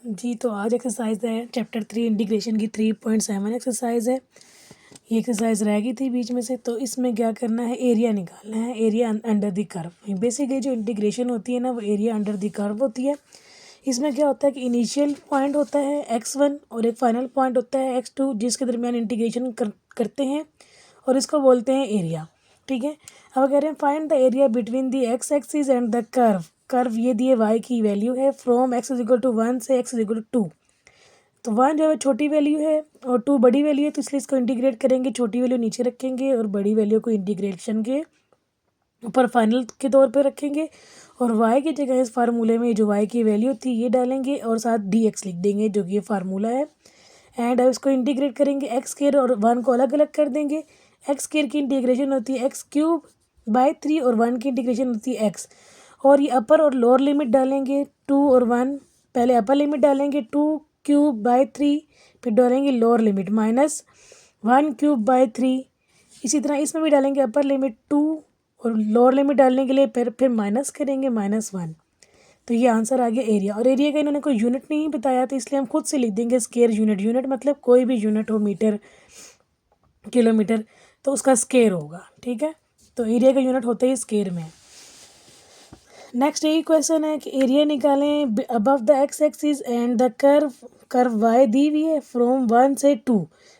जी, तो आज एक्सरसाइज है चैप्टर 3 इंटीग्रेशन की 3.7 एक्सरसाइज है। ये एक्सरसाइज रह गई थी बीच में से, तो इसमें क्या करना है, एरिया निकालना है, area under the curve. Basically जो इंटीग्रेशन होती है ना, वो एरिया अंडर द कर्व होती है। इसमें क्या होता है कि इनिशियल पॉइंट होता है x1 और एक फाइनल पॉइंट होता है x2, जिसके दरमियान इंटीग्रेशन करते हैं और इसको बोलते हैं एरिया। ठीक है, अब कह रहे हैं find the area between the X axis and the curve. Curve ये दिए y की वैल्यू है from x is equal to 1 से x इज इक्वल टू 2। तो 1 जो है छोटी वैल्यू है और 2 बड़ी वैल्यू है, तो इसलिए इसको इंटीग्रेट करेंगे, छोटी वैल्यू नीचे रखेंगे और बड़ी वैल्यू को इंटीग्रेशन के ऊपर फाइनल के तौर पे रखेंगे। और y की जगह इस फार्मूले में जो y की वैल्यू थी ये डालेंगे और साथ dx लिख देंगे, जो कि ये फार्मूला है। एंड अब इसको इंटीग्रेट करेंगे, एक्स स्क्वायर और 1 को अलग अलग कर देंगे। एक्स स्क्वायर की इंटीग्रेशन होती है एक्स क्यूब बाई 3 और 1 की इंटीग्रेशन होती है एक्स। और ये अपर और लोअर लिमिट डालेंगे 2 और 1। पहले अपर लिमिट डालेंगे 2 क्यूब बाई 3, फिर डालेंगे lower limit minus 1 cube by 3। इसी तरह इसमें भी डालेंगे अपर लिमिट 2 और लोअर लिमिट डालने के लिए फिर माइनस करेंगे -1। तो ये आंसर आ गया एरिया। और एरिया का इन्होंने कोई यूनिट नहीं बताया, तो इसलिए हम खुद से लिख देंगे स्क्वायर यूनिट। यूनिट मतलब कोई भी यूनिट हो, मीटर, किलोमीटर, तो उसका स्क्वायर होगा। ठीक है, तो एरिया का यूनिट होता है स्क्वायर में। नेक्स्ट यही क्वेश्चन है कि एरिया निकालें above the X axis and the curve Y दी हुई है फ्रॉम 1 से 2।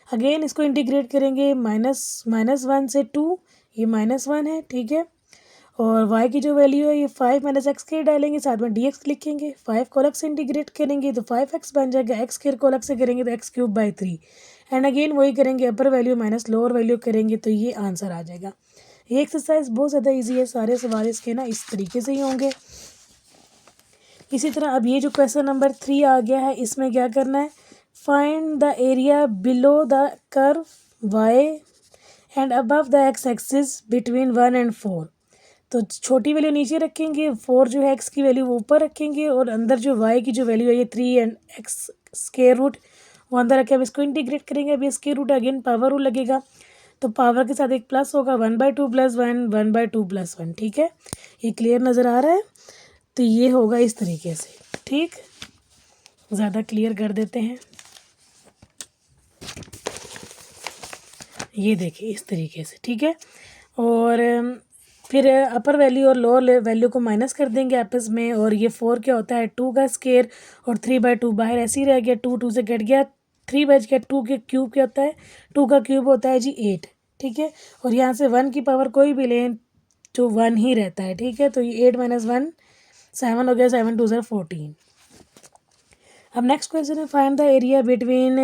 अगेन इसको इंटीग्रेट करेंगे -1 से 2, ये -1 है। ठीक है, और y की जो वैल्यू है ये 5 माइनस एक्स स्क्वायर डालेंगे, साथ में dx लिखेंगे। 5 को अलग से इंटीग्रेट करेंगे तो 5x बन जाएगा, एक्स स्क्वायर को अलग से करेंगे तो x cube by 3। And again वही करेंगे, अपर वैल्यू माइनस लोअर वैल्यू करेंगे, तो ये आंसर आ जाएगा। ये एक्सरसाइज बहुत ज़्यादा ईजी है, सारे सवाल इसके ना इस तरीके से ही होंगे। इसी तरह अब ये जो क्वेश्चन नंबर 3 आ गया है, इसमें क्या करना है, find the area below the curve y and above the X axis between 1 and 4। तो छोटी वैल्यू नीचे रखेंगे, 4 जो है एक्स की वैल्यू वो ऊपर रखेंगे, और अंदर जो y की जो वैल्यू है ये 3 एंड एक्स स्क्वायर रूट वो अंदर रखे। अब इसको इंटीग्रेट करेंगे, अब ये square root again power rule लगेगा, तो पावर के साथ एक प्लस होगा, 1/2 + 1 1/2 + 1। ठीक है, ये क्लियर नज़र आ रहा है। तो ये होगा इस तरीके से। ठीक, ज़्यादा क्लियर कर देते हैं। ये देखिए इस तरीके से। ठीक है, और फिर अपर वैल्यू और लोअर वैल्यू को माइनस कर देंगे आपस में, और ये 4 क्या होता है 2 का स्क्वायर, और 3/2 बाहर ऐसे ही रह गया, 2 से कट गया, 3 बच गया। 2 के क्यूब क्या होता है, 2 का क्यूब होता है जी 8। ठीक है, और यहाँ से 1 की पावर कोई भी लें जो 1 ही रहता है। ठीक है, तो ये 8 - 1 7 हो गया, 7 2 14। अब नेक्स्ट क्वेश्चन है, फाइंड द एरिया बिटवीन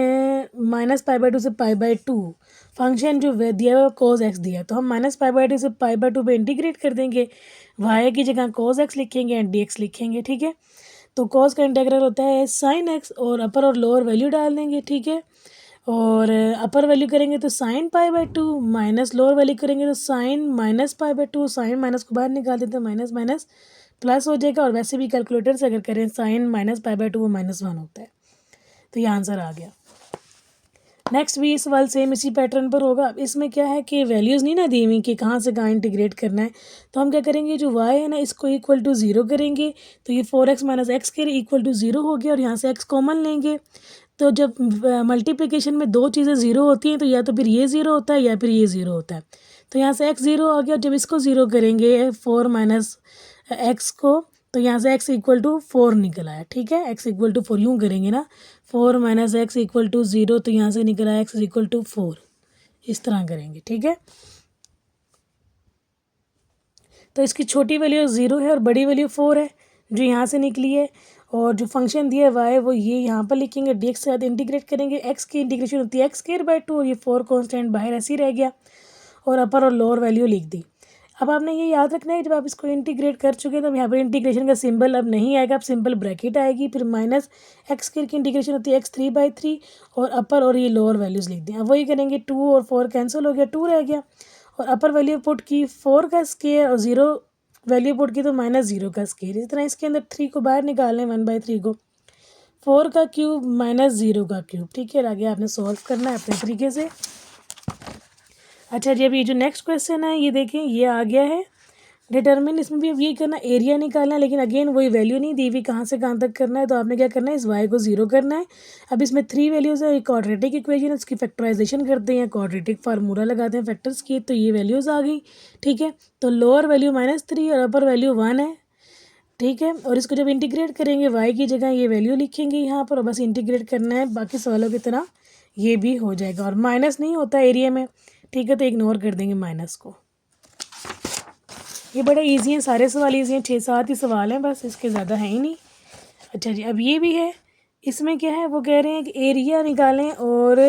-π/2 से π/2। फंक्शन जो दिया हुआ cos x दिया है, तो हम -π/2 से π/2 पे इंटीग्रेट कर देंगे, y की जगह cos x लिखेंगे एंड dx लिखेंगे। ठीक है, तो cos का इंटीग्रल होता है sin x, और अपर और लोअर वैल्यू डाल देंगे। ठीक है, और अपर वैल्यू करेंगे तो sin π/2, माइनस लोअर वैल्यू करेंगे तो sin -π/2। साइन माइनस को बाहर निकाल देते हैं, माइनस माइनस प्लस हो जाएगा, और वैसे भी कैलकुलेटर से अगर करें sin -π/2 वो -1 होता है। तो ये आंसर आ गया। नेक्स्ट भी सवाल सेम इसी पैटर्न पर होगा। अब इसमें क्या है कि वैल्यूज़ नहीं ना दी हुई कि कहाँ से कहाँ इंटीग्रेट करना है, तो हम क्या करेंगे, जो y है ना इसको इक्वल टू 0 करेंगे, तो ये 4x - x के इक्वल टू 0 हो गया, और यहाँ से x कॉमन लेंगे। तो जब मल्टीप्लिकेशन में दो चीज़ें ज़ीरो होती हैं, तो या तो फिर ये ज़ीरो होता है या फिर ये ज़ीरो होता है। तो यहाँ से x 0 आ गया, जब इसको 0 करेंगे 4 - x को, तो यहाँ से x इक्वल टू 4 निकल आया। ठीक है, x इक्वल टू 4 यूँ करेंगे ना, 4 - x इक्वल टू 0, तो यहाँ से निकल आया x इक्वल टू 4। इस तरह करेंगे। ठीक है, तो इसकी छोटी वैल्यू 0 है और बड़ी वैल्यू 4 है जो यहाँ से निकली है, और जो फंक्शन दिया हुआ है वो ये यहाँ पर लिखेंगे, dx के साथ इंटीग्रेट करेंगे। x की इंटीग्रेशन होती है x²/2, और ये 4 कॉन्स्टेंट बाहर ऐसे ही रह गया, और अपर और लोअर वैल्यू लिख दी। अब आपने ये याद रखना है, जब आप इसको इंटीग्रेट कर चुके हैं तो यहाँ पर इंटीग्रेशन का सिंबल अब नहीं आएगा, अब सिंपल ब्रैकेट आएगी, फिर -x² की इंटीग्रेशन होती है x3/3, और अपर और ये लोअर वैल्यूज़ लिख दें। अब वही करेंगे, 2 और 4 कैंसिल हो गया, 2 रह गया, और अपर वैल्यू पुट की 4 का स्क्वायर, और 0 वैल्यू पुट की तो -0 का स्क्वायर। इस तरह इसके अंदर 3 को बाहर निकालें, 1/3 को, 4 का क्यूब -0 का क्यूब। ठीक है, आगे आपने सॉल्व करना है अपने तरीके से। अच्छा जी, अब ये जो नेक्स्ट क्वेश्चन है ये देखें, ये आ गया है डिटर्मिन इसमें भी अब ये करना, एरिया निकालना है, लेकिन अगेन वही वैल्यू नहीं दी हुई कहाँ से कहाँ तक करना है, तो आपने क्या करना है, इस y को 0 करना है। अब इसमें 3 वैल्यूज़ है, क्वाड्रेटिक इक्वेशन है, उसकी फैक्टराइजेशन करते हैं, क्वाड्रेटिक फार्मूला लगाते हैं फैक्टर्स की, तो ये वैल्यूज़ आ गई। ठीक है, तो लोअर वैल्यू -3 और अपर वैल्यू 1 है। ठीक है, और इसको जब इंटीग्रेट करेंगे y की जगह ये वैल्यू लिखेंगे यहाँ पर, और बस इंटीग्रेट करना है, बाकी सवालों की तरह ये भी हो जाएगा। और माइनस नहीं होता एरिया में, ठीक है, तो इग्नोर कर देंगे माइनस को। ये बड़े इजी हैं, सारे सवाल इजी हैं, 6-7 ही सवाल हैं बस, इसके ज़्यादा है ही नहीं। अच्छा जी, अब ये भी है, इसमें क्या है, वो कह रहे हैं कि एरिया निकालें और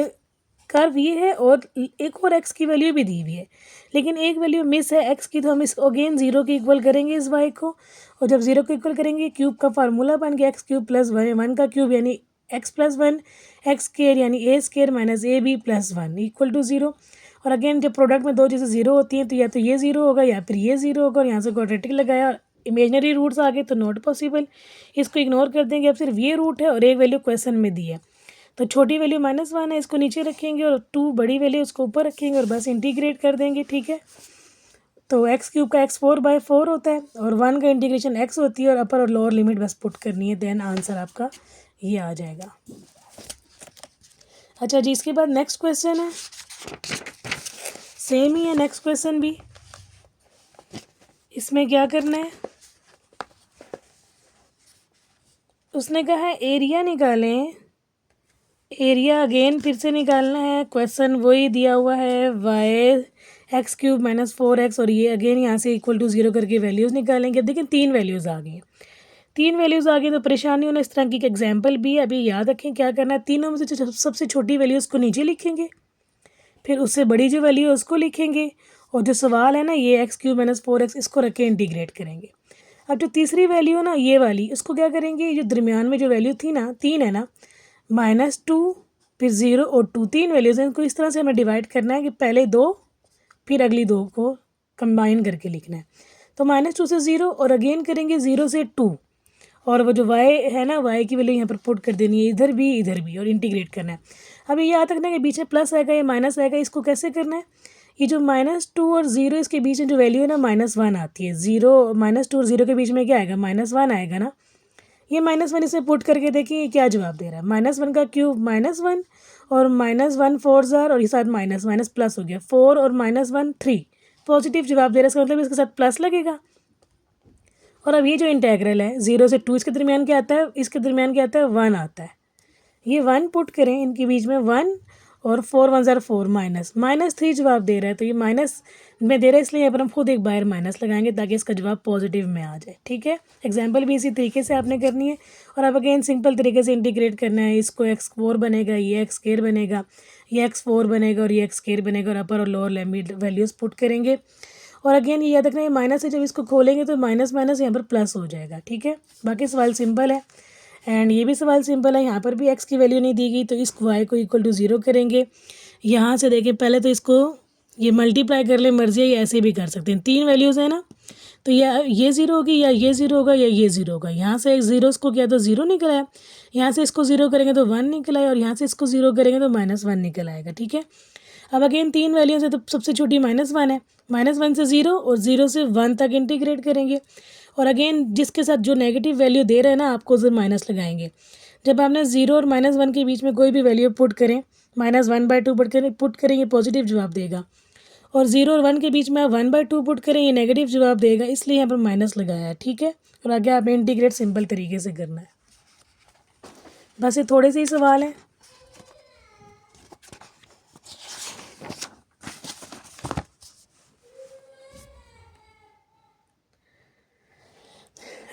कर्व ये है, और एक और एक्स की वैल्यू भी दी हुई है, लेकिन एक वैल्यू मिस है एक्स की, तो हम इसको अगेन 0 के इक्वल करेंगे इस वाई को, और जब 0 के इक्वल करेंगे क्यूब का फार्मूला बन गया x³ + 1 का क्यूब यानी x + 1, x² यानी a² - ab + 1 = 0। और अगेन जब प्रोडक्ट में दो चीज़ें 0 होती हैं तो या तो ये 0 होगा या फिर ये 0 होगा, और यहाँ से क्वाड्रेटिक लगाया और इमेजनरी रूट्स आ गए तो नॉट पॉसिबल, इसको इग्नोर कर देंगे। अब सिर्फ ये रूट है और एक वैल्यू क्वेश्चन में दी है, तो छोटी वैल्यू -1 है, इसको नीचे रखेंगे, और 2 बड़ी वैल्यू उसको ऊपर रखेंगे और बस इंटीग्रेट कर देंगे। ठीक है, तो x³ का x4/4 होता है, और 1 का इंटीग्रेशन x होती है, और अपर और लोअर लिमिट बस पुट करनी है, देन आंसर आपका ये आ जाएगा। अच्छा जी, इसके बाद नेक्स्ट क्वेश्चन है, सेम ही है नेक्स्ट क्वेश्चन भी। इसमें क्या करना है, उसने कहा है एरिया निकालें, एरिया अगेन फिर से निकालना है, क्वेश्चन वही दिया हुआ है, y x³ - 4x, और ये अगेन यहाँ से = 0 करके वैल्यूज़ निकालेंगे। देखिए 3 वैल्यूज़ आ गई, 3 वैल्यूज़ आ गई, तो परेशानी होना, इस तरह की एक एग्जाम्पल भी है। अभी याद रखें क्या करना है, तीनों में से सबसे छोटी वैल्यू उसको नीचे लिखेंगे, फिर उससे बड़ी जो वैल्यू है उसको लिखेंगे, और जो सवाल है ना ये x³ - 4x इसको रख के इंटीग्रेट करेंगे। अब जो तीसरी वैल्यू है ना ये वाली, इसको क्या करेंगे, जो दरमियान में जो वैल्यू थी ना 3 है ना, -2 फिर 0 और 2, 3 वैल्यूज़ हैं, इनको इस तरह से हमें डिवाइड करना है कि पहले 2 फिर अगली 2 को कंबाइन करके लिखना है। तो -2 से 0 और अगेन करेंगे 0 से 2, और वो जो y है ना, y की वैल्यू यहाँ पर पुट कर देनी है, इधर भी, और इंटीग्रेट करना है। अब ये याद रखना है कि बीच में प्लस आएगा या माइनस आएगा, इसको कैसे करना है, ये जो -2 और 0 इसके बीच में जो वैल्यू है ना -1 आती है, -2 और 0 के बीच में क्या आएगा, -1 आएगा ना, ये -1 इसमें पुट करके देखिए ये क्या जवाब दे रहा है, -1 का क्यूब -1, और -1 4 ज़ार, और ये साथ माइनस प्लस हो गया, 4 और -1 3, पॉजिटिव जवाब दे रहा है, इसका मतलब इसके साथ प्लस लगेगा। और अब ये जो इंटेग्रल है 0 से 2 इसके दरमियान क्या आता है, इसके दरमियान क्या आता है, 1 आता है, ये 1 पुट करें इनके बीच में 1, और 4 1 ज़ार 4, -3 जवाब दे रहा है, तो ये माइनस में दे रहा है, इसलिए यहाँ पर हम खुद एक बार माइनस लगाएंगे ताकि इसका जवाब पॉजिटिव में आ जाए। ठीक है, एग्जाम्पल भी इसी तरीके से आपने करनी है, और अब अगेन सिंपल तरीके से इंटीग्रेट करना है, इसको x4 बनेगा, ये x² बनेगा, ये x4 बनेगा, और ये x² बनेगा, और अपर और लोअर लिमिट वैल्यूज़ पुट करेंगे। और अगेन ये याद रखना है माइनस है, जब इसको खोलेंगे तो माइनस यहाँ पर प्लस हो जाएगा। ठीक है, बाकी सवाल सिंपल है, एंड ये भी सवाल सिंपल है, यहाँ पर भी x की वैल्यू नहीं दी गई, तो इस y को = 0 करेंगे। यहाँ से देखिए पहले तो इसको ये मल्टीप्लाई कर ले, मर्जी है, ये ऐसे भी कर सकते हैं, 3 वैल्यूज़ है ना, तो ये 0 होगी, या ये 0 होगा, या ये 0 होगा। यहाँ से एक 0 इसको किया तो 0 निकल आया, यहाँ से इसको 0 करेंगे तो 1 निकल आया, और यहाँ से इसको 0 करेंगे तो -1 निकल आएगा। ठीक है, अब अगेन 3 वैल्यूज़ है, तो सबसे छोटी -1 है, -1 से 0 और 0 से 1 तक इंटीग्रेट करेंगे, और अगेन जिसके साथ जो नेगेटिव वैल्यू दे रहे हैं ना आपको उधर माइनस लगाएंगे। जब आपने 0 और -1 के बीच में कोई भी वैल्यू पुट करें, -1/2 पुट करेंगे पॉजिटिव जवाब देगा, और 0 और 1 के बीच में आप 1/2 पुट करें ये नेगेटिव जवाब देगा, इसलिए यहाँ पर माइनस लगाया है। ठीक है, और आगे आपने इंटीग्रेट सिंपल तरीके से करना है, बस ये थोड़े से ही सवाल हैं।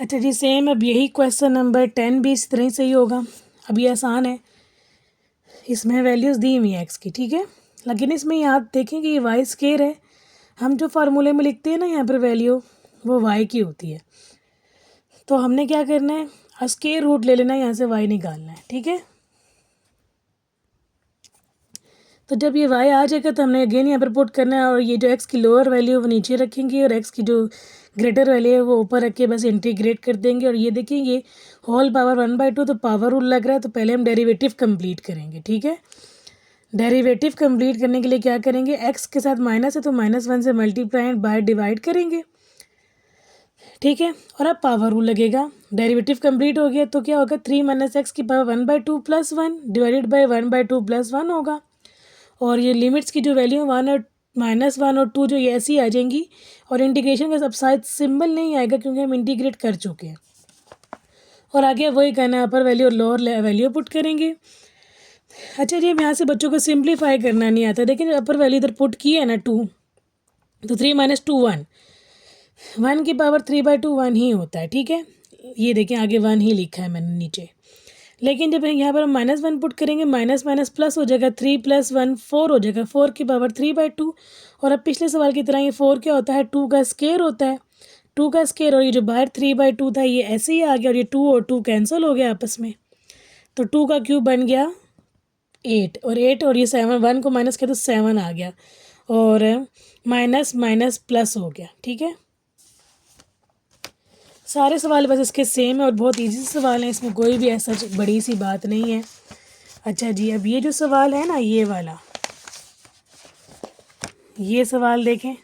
अच्छा जी, सेम अब यही क्वेश्चन नंबर 10 भी इस तरह से ही होगा। अब ये आसान है, इसमें वैल्यूज़ दी हुई हैं एक्स की। ठीक है, लेकिन इसमें याद देखें कि ये y² है, हम जो फार्मूले में लिखते हैं ना यहाँ पर वैल्यू वो y की होती है, तो हमने क्या करना है, स्क्वायर रूट ले लेना है, यहाँ से y निकालना है। ठीक है, तो जब ये y आ जाएगा तो हमने अगेन यहाँ पर पुट करना है, और ये जो x की लोअर वैल्यू है वो नीचे रखेंगे, और x की जो ग्रेटर वैल्यू है वो ऊपर रख के बस इंटीग्रेट कर देंगे। और ये देखेंगे होल पावर 1/2, तो पावर रूल लग रहा है, तो पहले हम डेरिवेटिव कंप्लीट करेंगे। ठीक है, डेरिवेटिव कंप्लीट करने के लिए क्या करेंगे, x के साथ माइनस है तो -1 से मल्टीप्लाई बाय डिवाइड करेंगे, ठीक है। और अब पावर रूल लगेगा, डेरिवेटिव कंप्लीट हो गया तो क्या होगा, 3 माइनस एक्स की पावर 1/2 + 1 डिवाइडेड बाई 1/2 + 1 होगा। और ये लिमिट्स की जो वैल्यू 1 और -1 और 2 जो ये ऐसी आ जाएंगी। और इंटीग्रेशन का सब साइड सिंबल नहीं आएगा क्योंकि हम इंटीग्रेट कर चुके हैं। और आगे वही करना है, अपर वैल्यू और लोअर वैल्यू पुट करेंगे। अच्छा जी, अब यहाँ से बच्चों को सिंप्लीफाई करना नहीं आता, लेकिन अपर वैल्यू इधर पुट की है ना 2, तो 3 - 2 1, 1 की पावर 3/2 1 ही होता है। ठीक है, ये देखें आगे 1 ही लिखा है मैंने नीचे। लेकिन जब यहाँ पर हम -1 पुट करेंगे, माइनस माइनस प्लस हो जाएगा, 3 + 1 4 हो जाएगा, 4 की पावर 3/2। और अब पिछले सवाल की तरह ये 4 क्या होता है, 2 का स्केयर होता है, 2 का स्केयर। और ये जो बाहर 3/2 था ये ऐसे ही आ गया, और ये 2 और 2 कैंसिल हो गया आपस में, तो 2 का क्यूब बन गया 8, और 8 और ये 7, 1 को माइनस किया तो 7 आ गया, और माइनस माइनस प्लस हो गया। ठीक है, सारे सवाल बस इसके सेम है और बहुत इजी सवाल हैं, इसमें कोई भी ऐसा बड़ी सी बात नहीं है। अच्छा जी, अब ये जो सवाल है ना, ये वाला, ये सवाल देखें,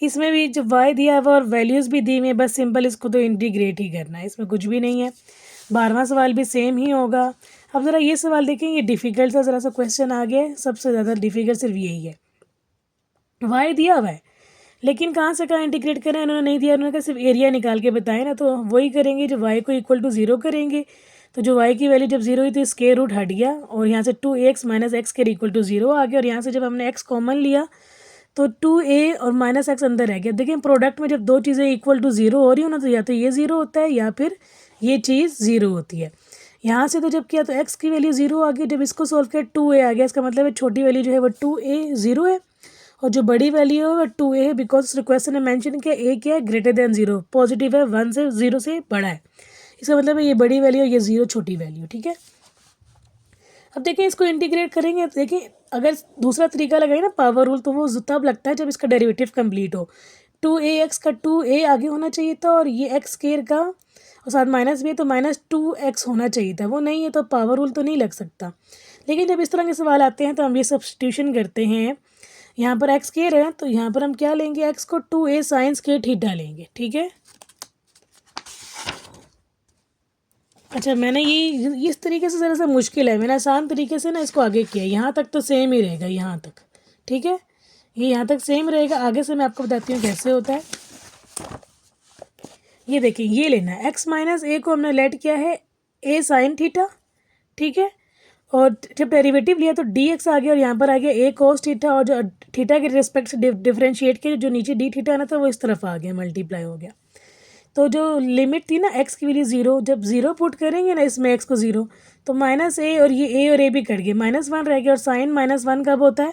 इसमें भी जो वाई दिया हुआ और वैल्यूज़ भी दी हुई है, बस सिंपल इसको तो इंटीग्रेट ही करना है, इसमें कुछ भी नहीं है। 12वां सवाल भी सेम ही होगा। अब ज़रा ये सवाल देखें, ये डिफ़िकल्ट सा ज़रा सा क्वेश्चन आ गया है, सबसे ज़्यादा डिफ़िकल्ट सिर्फ यही है। वाई दिया हुआ है, लेकिन कहाँ से कहाँ इंटीग्रेट करें उन्होंने नहीं दिया, उन्होंने कहा सिर्फ एरिया निकाल के बताए ना, तो वही करेंगे, जो वाई को इक्वल टू 0 करेंगे। तो जो वाई की वैल्यू जब 0 हुई तो स्क्वायर रूट हट गया, और यहाँ से 2x - x के इक्वल टू 0 आ गया, और यहाँ से जब हमने x कॉमन लिया तो 2a और -x अंदर रह गया। देखिए प्रोडक्ट में जब दो चीज़ें इक्वल टू 0 हो रही हो ना, तो या तो ये 0 होता है या फिर ये चीज़ 0 होती है। यहाँ से तो जब किया तो x की वैल्यू 0 आ गई, जब इसको सॉल्व किया 2a आ गया, इसका मतलब है छोटी वैल्यू जो है वो 2a 0 है, और जो बड़ी वैल्यू है वो 2a है, बिकॉज क्वेश्चन ने मेंशन किया a क्या है, ग्रेटर देन 0, पॉजिटिव है, 1 से 0 से बड़ा है, इसका मतलब है ये बड़ी वैल्यू और ये 0 छोटी वैल्यू। ठीक है, अब देखें इसको इंटीग्रेट करेंगे, तो देखिए अगर दूसरा तरीका लगाए ना पावर रूल, तो वो तब लगता है जब इसका डेरिवेटिव कंप्लीट हो। 2ax का 2a आगे होना चाहिए था, और ये x स्क्वायर का और साथ माइनस भी है तो -2x होना चाहिए था, वो नहीं है तो पावर रूल तो नहीं लग सकता। लेकिन जब इस तरह के सवाल आते हैं तो हम ये सब्स्टिट्यूशन करते हैं। यहाँ पर x स्क्वायर है तो यहाँ पर हम क्या लेंगे, x को 2a sin स्क्वायर थीटा लेंगे। ठीक है, अच्छा मैंने ये इस तरीके से ज़रा सा मुश्किल है, मैंने आसान तरीके से ना इसको आगे किया, यहाँ तक तो सेम ही रहेगा यहाँ तक। ठीक है, ये यहाँ तक सेम रहेगा, आगे से मैं आपको बताती हूँ कैसे होता है। ये देखिए, ये लेना है x - a को हमने लेट किया है a sin थीटा। ठीक है, और जब डेरिवेटिव लिया तो dx आ गया, और यहाँ पर आ गया a cos थीटा, और जो थीटा के रिस्पेक्ट से डिफरेंशिएट किया, जो नीचे d थीटा आना था वो इस तरफ आ गया, मल्टीप्लाई हो गया। तो जो लिमिट थी ना x की वैल्यू 0, जब 0 पुट करेंगे ना इसमें x को 0, तो -a और ये a और a भी कट गए, -1 रह गया, और साइन -1 कब होता है,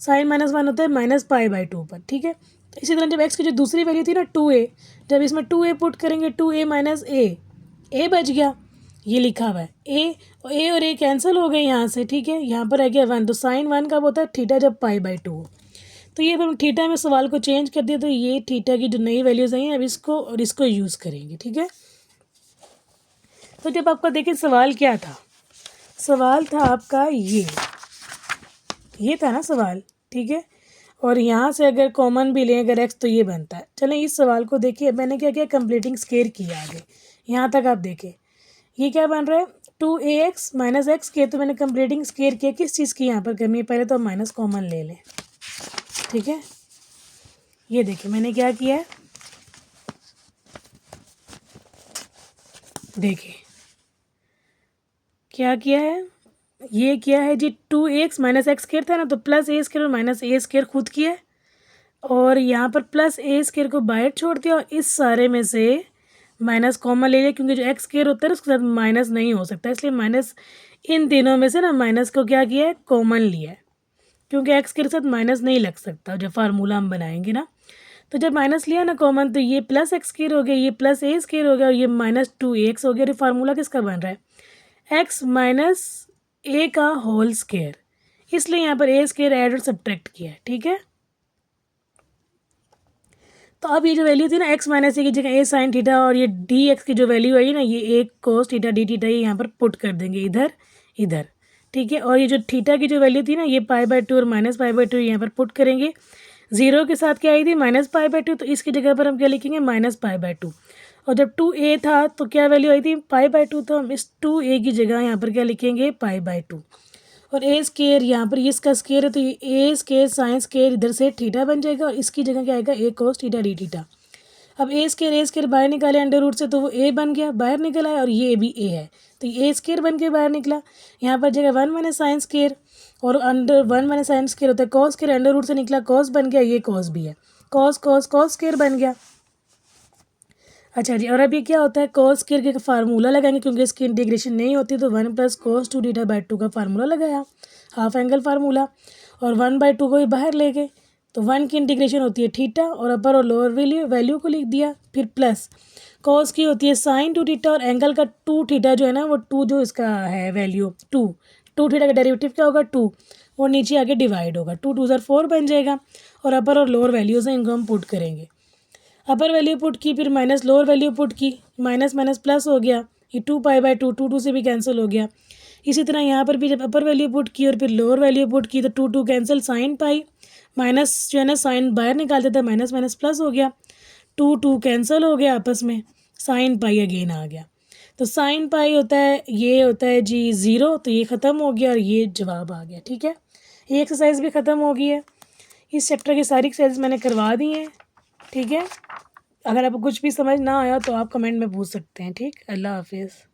साइन -1 होता है -π/2 पर। ठीक है, तो इसी तरह जब x की जो दूसरी वैल्यू थी ना 2a, जब इसमें 2a पुट करेंगे, 2a - a बच गया, ये लिखा हुआ है a और a कैंसिल हो गए यहाँ से। ठीक है, यहाँ पर रह गया 1, तो साइन 1 कब होता है, थीटा जब π/2 हो। तो ये हम थीटा में सवाल को चेंज कर दिया, तो ये थीटा की जो नई वैल्यूज़ आई हैं अब इसको और इसको यूज़ करेंगे। ठीक है, तो जब आपका देखिए सवाल क्या था, सवाल था आपका ये था ना सवाल। ठीक है, और यहाँ से अगर कॉमन भी लें अगर एक्स तो ये बनता है। चलें इस सवाल को देखिए, मैंने क्या किया, कंप्लीटिंग स्क्वायर किया आगे, यहाँ तक आप देखें ये क्या बन रहा है, 2ax - x के, तो मैंने कंप्लीटिंग स्क्वायर किया, किस चीज़ की यहाँ पर कमी है, पहले तो हम माइनस कॉमन ले लें। ठीक है, ये देखिए मैंने क्या किया है, देखिए क्या किया है, ये किया है जी 2x - x स्क्वायर था ना, तो +a² और -a² खुद किया है, और यहाँ पर +a² को बाहर छोड़ दिया, और इस सारे में से माइनस कॉमन ले लिया, क्योंकि जो x स्क्वायर होता है उसके साथ माइनस नहीं हो सकता, इसलिए माइनस इन तीनों में से ना माइनस को क्या किया है, कॉमन लिया है, क्योंकि x के साथ माइनस नहीं लग सकता जब फार्मूला हम बनाएंगे ना। तो जब माइनस लिया ना कॉमन, तो ये +x² हो गया, ये +a² हो गया, और ये -2ax हो गया, और ये फार्मूला किसका बन रहा है, x - a का होल स्क्वायर, इसलिए यहाँ पर a² ऐड और सब्ट्रैक्ट किया है। ठीक है, तो अब ये जो वैल्यू थी ना x - a की जगह a sin थीटा, और ये dx की जो वैल्यू आई ना, ये a cos theta d theta, ये यहाँ पर पुट कर देंगे इधर इधर। ठीक है, और ये जो थीटा की जो वैल्यू थी ना, ये π/2 और -π/2 यहाँ पर पुट करेंगे, ज़ीरो के साथ क्या आई थी -π/2, तो इसकी जगह पर हम क्या लिखेंगे -π/2। और जब 2a था तो क्या वैल्यू आई थी π/2, तो हम इस 2a की जगह यहाँ पर क्या लिखेंगे π/2। और ए स्केयर यहाँ पर इसका स्केयर है तो ये ए स्केयर साइन स्केयर इधर से थीटा बन जाएगा और इसकी जगह क्या आएगा a cos theta d theta. अब ए स्केयर बाहर निकाले अंडर रूट से तो वो a बन गया, बाहर निकल आया, और ये भी a है तो ये a स्केयर बन के बाहर निकला। यहाँ पर जगह 1 माइनस साइन स्केयर, और अंडर 1 माइनस साइन स्केयर होता है कॉस स्केयर, अंडर रूट से निकला कॉस बन गया, ये कॉस भी है, कॉस कॉस कॉस स्केयर बन गया। अच्छा जी, और अब ये क्या होता है कॉस स्केयर का फार्मूला लगाएंगे क्योंकि इसकी इंटीग्रेशन नहीं होती, तो 1 + cos 2 θ/2 का फार्मूला लगाया, हाफ एंगल फार्मूला, और 1/2 को ही बाहर ले गए तो 1 की इंटीग्रेशन होती है थीटा, और अपर और लोअर वैल्यू को लिख दिया, फिर प्लस कॉस की होती है साइन 2 θ, और एंगल का 2 θ जो है ना वो 2 जो इसका है वैल्यू 2 θ का डेरिवेटिव क्या होगा 2, वो नीचे आके डिवाइड होगा, 2 2 4 बन जाएगा, और अपर और लोअर वैल्यूज़ हैं इनको हम पुट करेंगे। अपर वैल्यू पुट की, फिर माइनस लोअर वैल्यू पुट की, माइनस माइनस प्लस हो गया, ये 2π/2 2 2 से भी कैंसिल हो गया। इसी तरह यहाँ पर भी जब अपर वैल्यू पुट की और फिर लोअर वैल्यू पुट की तो 2 2 कैंसिल, साइन पाई माइनस जो है ना साइन बाहर निकाल देता है, माइनस माइनस प्लस हो गया, 2 2 कैंसिल हो गया आपस में, साइन पाई अगेन आ गया। तो साइन पाई होता है, ये होता है जी 0, तो ये ख़त्म हो गया और ये जवाब आ गया। ठीक है, ये एक्सरसाइज भी ख़त्म हो गई है। इस चैप्टर की सारी एक्सरसाइज मैंने करवा दी हैं। ठीक है, अगर आपको कुछ भी समझ ना आया तो आप कमेंट में पूछ सकते हैं। ठीक, अल्लाह हाफिज़।